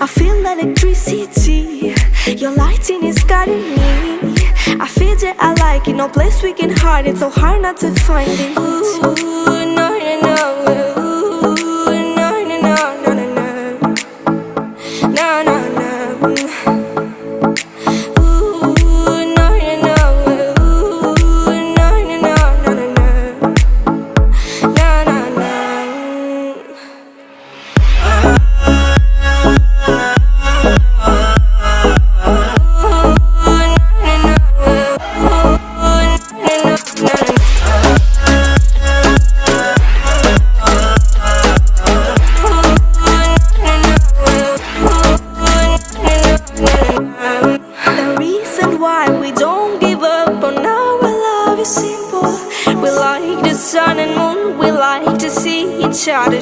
I feel electricity. Your lighting is guiding me. I feel that I like it. No place we can hide it. So hard not to find it. Ooh, no, no, no. Ooh, no, no, no, no, no, no. No, no, no. We like the sun and moon, we like to see each other